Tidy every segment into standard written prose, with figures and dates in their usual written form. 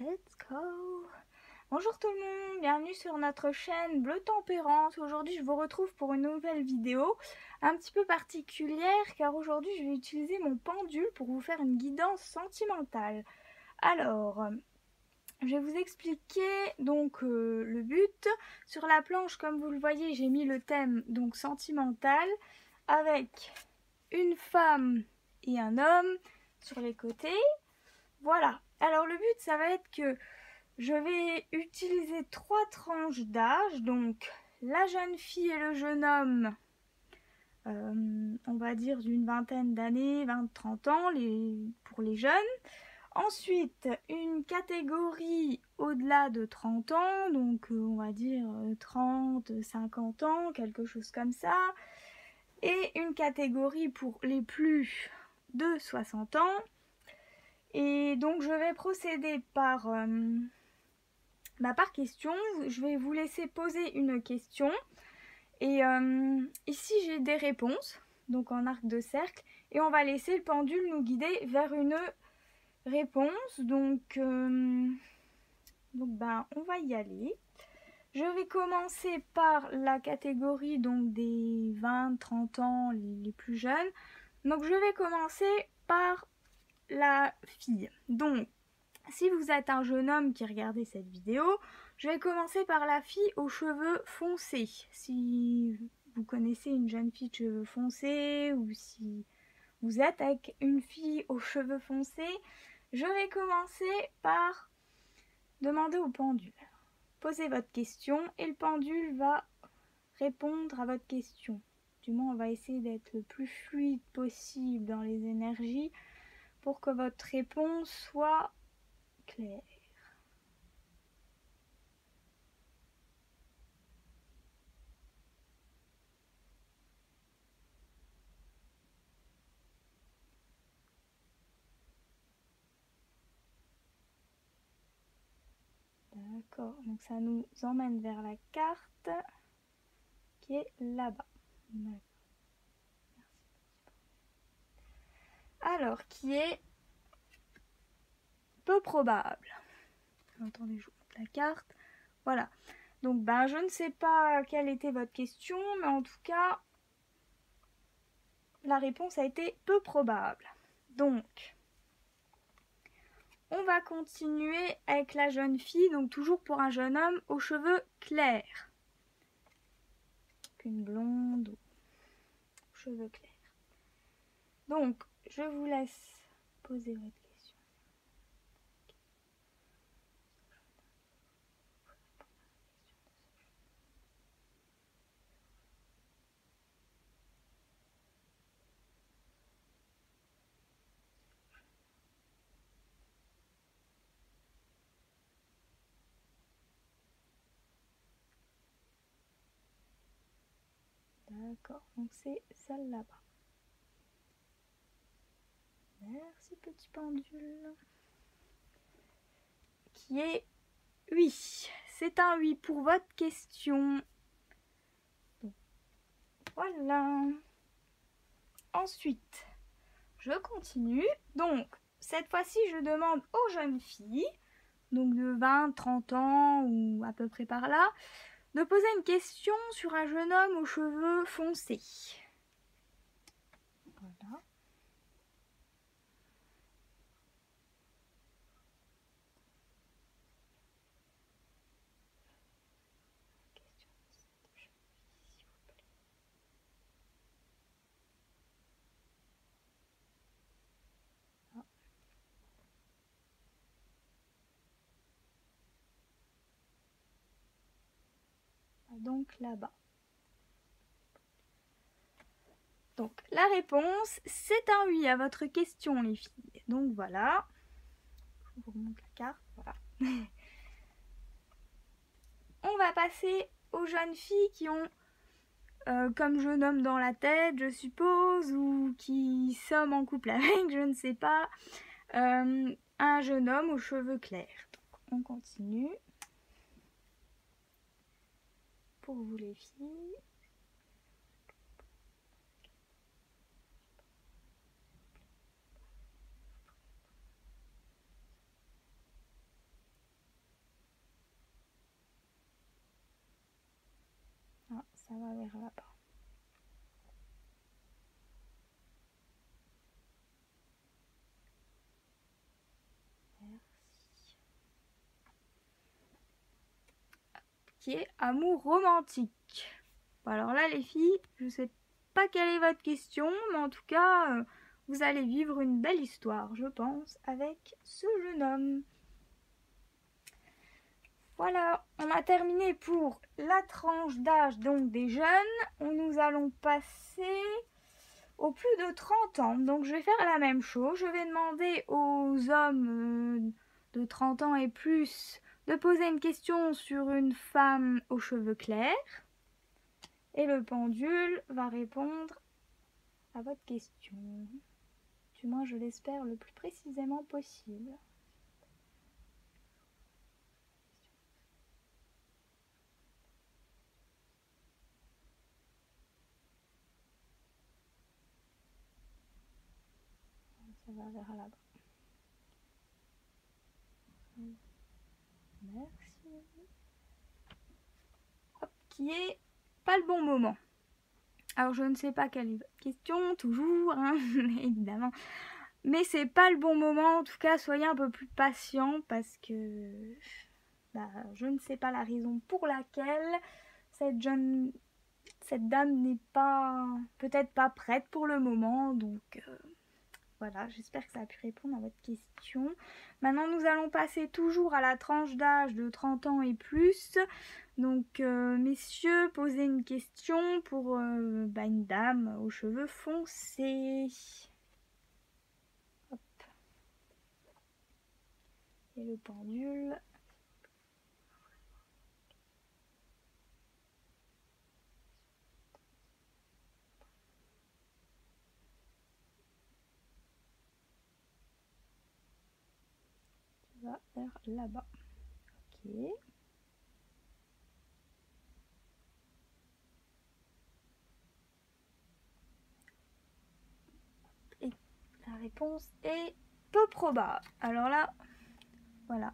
Let's go! Bonjour tout le monde, bienvenue sur notre chaîne Bleu Tempérance. Aujourd'hui je vous retrouve pour une nouvelle vidéo un petit peu particulière car aujourd'hui je vais utiliser mon pendule pour vous faire une guidance sentimentale. Alors, je vais vous expliquer donc le but. Sur la planche, comme vous le voyez, j'ai mis le thème donc sentimental avec une femme et un homme sur les côtés. Voilà, alors le but ça va être que je vais utiliser 3 tranches d'âge, donc la jeune fille et le jeune homme, on va dire d'une vingtaine d'années, 20-30 ans pour les jeunes. Ensuite, une catégorie au-delà de 30 ans, donc on va dire 30, 50 ans, quelque chose comme ça. Et une catégorie pour les plus de 60 ans. Et donc je vais procéder par question. Je vais vous laisser poser une question. Et ici j'ai des réponses, donc en arc de cercle. Et on va laisser le pendule nous guider vers une réponse. Donc on va y aller. Je vais commencer par la catégorie donc des 20-30 ans, les plus jeunes. Donc je vais commencer par la fille. Donc, si vous êtes un jeune homme qui regardez cette vidéo, je vais commencer par la fille aux cheveux foncés. Si vous connaissez une jeune fille de cheveux foncés ou si vous êtes avec une fille aux cheveux foncés, je vais commencer par demander au pendule. Posez votre question et le pendule va répondre à votre question. Du moins, on va essayer d'être le plus fluide possible dans les énergies pour que votre réponse soit claire. D'accord, donc ça nous emmène vers la carte qui est là-bas. Alors, qui est peu probable. Attendez, je vous montre la carte. Voilà. Donc, je ne sais pas quelle était votre question, mais en tout cas, la réponse a été peu probable. Donc, on va continuer avec la jeune fille, donc toujours pour un jeune homme aux cheveux clairs. Une blonde aux cheveux clairs. Donc, je vous laisse poser votre question. D'accord, donc c'est celle là-bas. Merci petit pendule. Qui est oui. C'est un oui pour votre question. Donc, voilà. Ensuite, je continue. Donc, cette fois-ci, je demande aux jeunes filles, donc de 20-30 ans ou à peu près par là, de poser une question sur un jeune homme aux cheveux foncés. Voilà. Donc là-bas. Donc la réponse, c'est un oui à votre question les filles. Donc voilà. Je vous remonte la carte. Voilà. On va passer aux jeunes filles qui ont comme jeune homme dans la tête, je suppose, ou qui sommes en couple avec, je ne sais pas, un jeune homme aux cheveux clairs. Donc on continue. Pour vous les filles. Ça va vers là-bas. Merci. Qui est amour romantique. Bon, alors là les filles, je sais pas quelle est votre question, mais en tout cas, vous allez vivre une belle histoire, je pense, avec ce jeune homme. Voilà, on a terminé pour la tranche d'âge donc des jeunes. Nous allons passer aux plus de 30 ans. Donc je vais faire la même chose. Je vais demander aux hommes de 30 ans et plus de poser une question sur une femme aux cheveux clairs. Et le pendule va répondre à votre question. Du moins je l'espère le plus précisément possible. Ça va vers là-bas. Merci. Hop, qui est pas le bon moment. Alors je ne sais pas quelle est votre question, toujours, hein, évidemment. Mais c'est pas le bon moment, en tout cas soyez un peu plus patient parce que je ne sais pas la raison pour laquelle cette dame n'est pas, peut-être pas prête pour le moment, donc voilà, j'espère que ça a pu répondre à votre question. Maintenant, nous allons passer toujours à la tranche d'âge de 30 ans et plus. Donc, messieurs, posez une question pour une dame aux cheveux foncés. Hop. Et le pendule. Va vers là-bas. Ok. Et la réponse est peu probable. Alors là, voilà.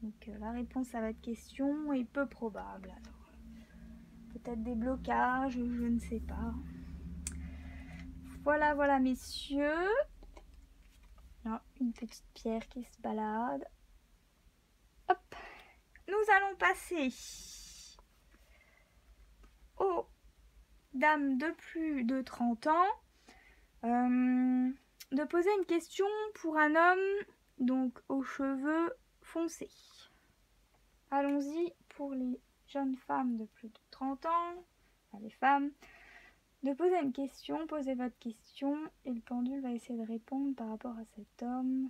Donc la réponse à votre question est peu probable. Alors, peut-être des blocages, je ne sais pas. Voilà, voilà, messieurs. Là, une petite pierre qui se balade. Hop. Nous allons passer aux dames de plus de 30 ans. De poser une question pour un homme donc aux cheveux foncés. Allons-y pour les jeunes femmes de plus de 30 ans, enfin les femmes, de poser une question, posez votre question et le pendule va essayer de répondre par rapport à cet homme.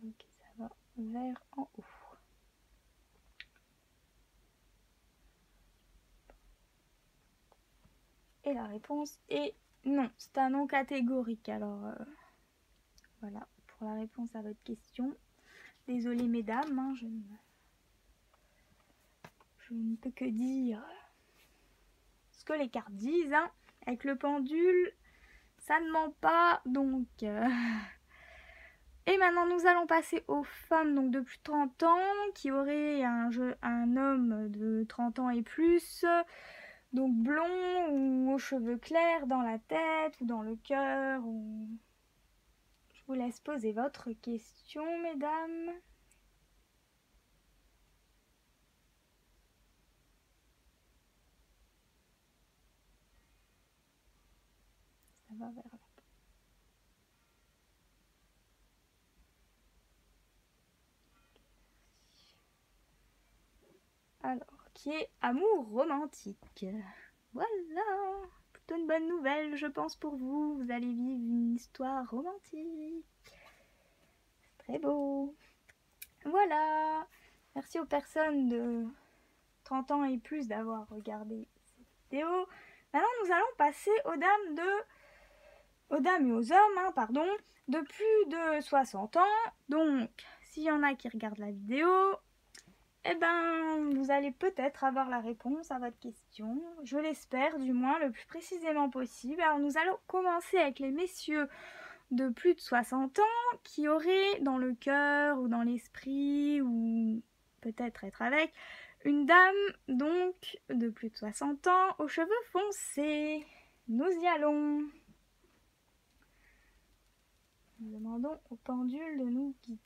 Ok, ça va vers en haut. Et la réponse est non, c'est un non catégorique. Alors voilà pour la réponse à votre question. Désolée mesdames, hein, je ne peux que dire ce que les cartes disent. Hein. Avec le pendule, ça ne ment pas. Donc, Et maintenant, nous allons passer aux femmes donc, de plus de 30 ans qui auraient un homme de 30 ans et plus. Donc blond ou aux cheveux clairs dans la tête ou dans le cœur. Ou... Je vous laisse poser votre question, mesdames. Ça va vers là. Alors, qui est amour romantique. Voilà, plutôt une bonne nouvelle, je pense, pour vous. Vous allez vivre une histoire romantique. C'est très beau. Voilà. Merci aux personnes de 30 ans et plus d'avoir regardé cette vidéo. Maintenant, nous allons passer aux dames et aux hommes, hein, pardon, de plus de 60 ans. Donc, s'il y en a qui regardent la vidéo, eh ben, vous allez peut-être avoir la réponse à votre question. Je l'espère, du moins, le plus précisément possible. Alors, nous allons commencer avec les messieurs de plus de 60 ans qui auraient dans le cœur ou dans l'esprit, ou peut-être être avec, une dame, donc, de plus de 60 ans, aux cheveux foncés. Nous y allons. Nous demandons au pendule de nous guider.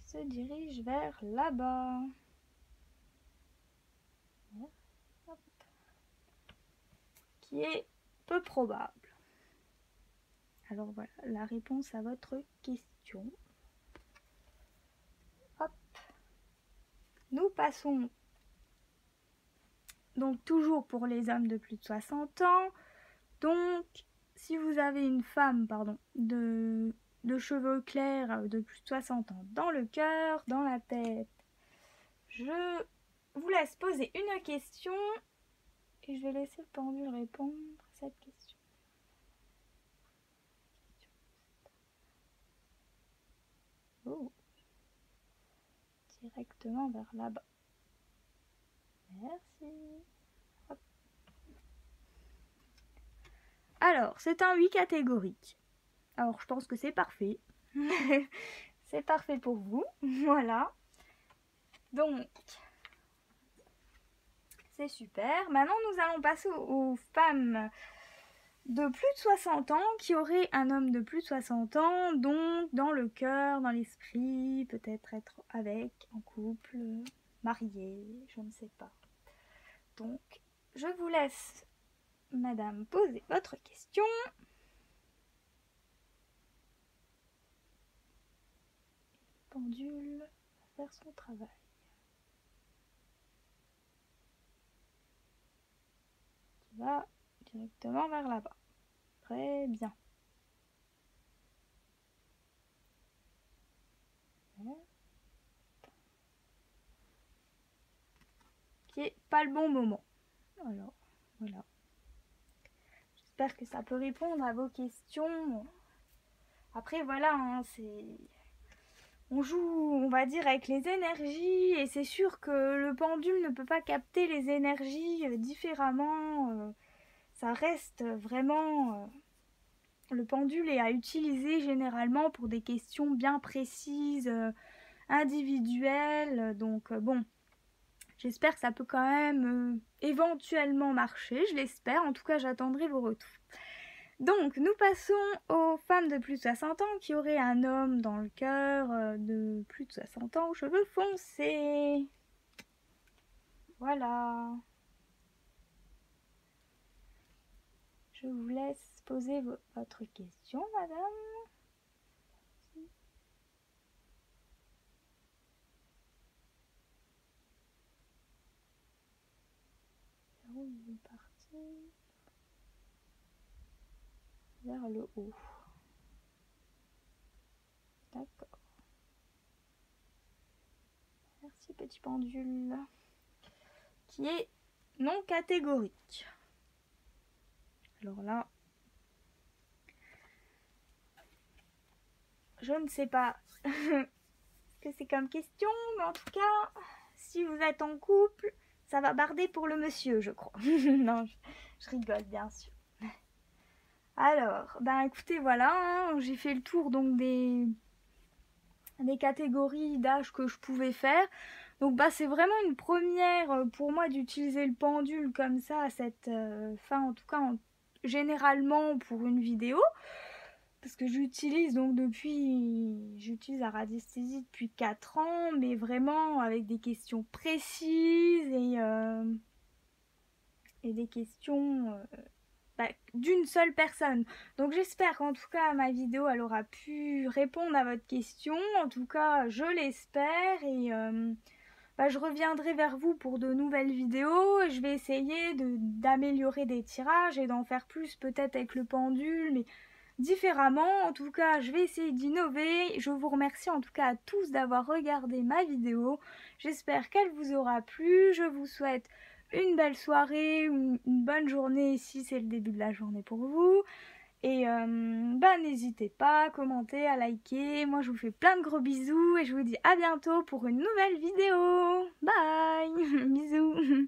Se dirige vers là-bas. Qui est peu probable. Alors voilà, la réponse à votre question. Hop. Nous passons donc toujours pour les hommes de plus de 60 ans. Donc, si vous avez une femme, de cheveux clairs de plus de 60 ans dans le cœur, dans la tête, je vous laisse poser une question et je vais laisser le pendule répondre à cette question. Oh. Directement vers là-bas. Merci. Hop. Alors, c'est un 8 catégorique. Alors, je pense que c'est parfait. C'est parfait pour vous. Voilà. Donc, c'est super. Maintenant, nous allons passer aux femmes de plus de 60 ans qui auraient un homme de plus de 60 ans, donc dans le cœur, dans l'esprit, peut-être être avec, en couple, marié, je ne sais pas. Donc, je vous laisse, madame, poser votre question. Le pendule va faire son travail. Qui va directement vers là-bas. Très bien. Qui est pas le bon moment. Alors, voilà. J'espère que ça peut répondre à vos questions. Après, voilà, hein, on joue, on va dire, avec les énergies, et c'est sûr que le pendule ne peut pas capter les énergies différemment. Ça reste vraiment... le pendule est à utiliser généralement pour des questions bien précises, individuelles. Donc, bon, j'espère que ça peut quand même éventuellement marcher. Je l'espère. En tout cas, j'attendrai vos retours. Donc, nous passons aux femmes de plus de 60 ans qui auraient un homme dans le cœur de plus de 60 ans aux cheveux foncés. Voilà. Je vous laisse poser votre question, madame. Vers où vous partez? Vers le haut. D'accord. Merci, petit pendule. Qui est non catégorique. Alors là, je ne sais pas ce que c'est comme question, mais en tout cas, si vous êtes en couple, ça va barder pour le monsieur, je crois. Non, je rigole, bien sûr. Alors, ben écoutez, voilà, hein, j'ai fait le tour donc des catégories d'âge que je pouvais faire. Donc bah c'est vraiment une première pour moi d'utiliser le pendule comme ça à cette fin, en tout cas généralement pour une vidéo, parce que j'utilise la radiesthésie depuis 4 ans, mais vraiment avec des questions précises et des questions d'une seule personne. Donc j'espère qu'en tout cas ma vidéo elle aura pu répondre à votre question. En tout cas je l'espère, et je reviendrai vers vous pour de nouvelles vidéos, et je vais essayer d'améliorer des tirages et d'en faire plus peut-être avec le pendule, mais différemment. En tout cas, je vais essayer d'innover. Je vous remercie en tout cas à tous d'avoir regardé ma vidéo. J'espère qu'elle vous aura plu. Je vous souhaite une belle soirée ou une bonne journée si c'est le début de la journée pour vous. Et n'hésitez pas à commenter, à liker. Moi je vous fais plein de gros bisous et je vous dis à bientôt pour une nouvelle vidéo. Bye. Bisous.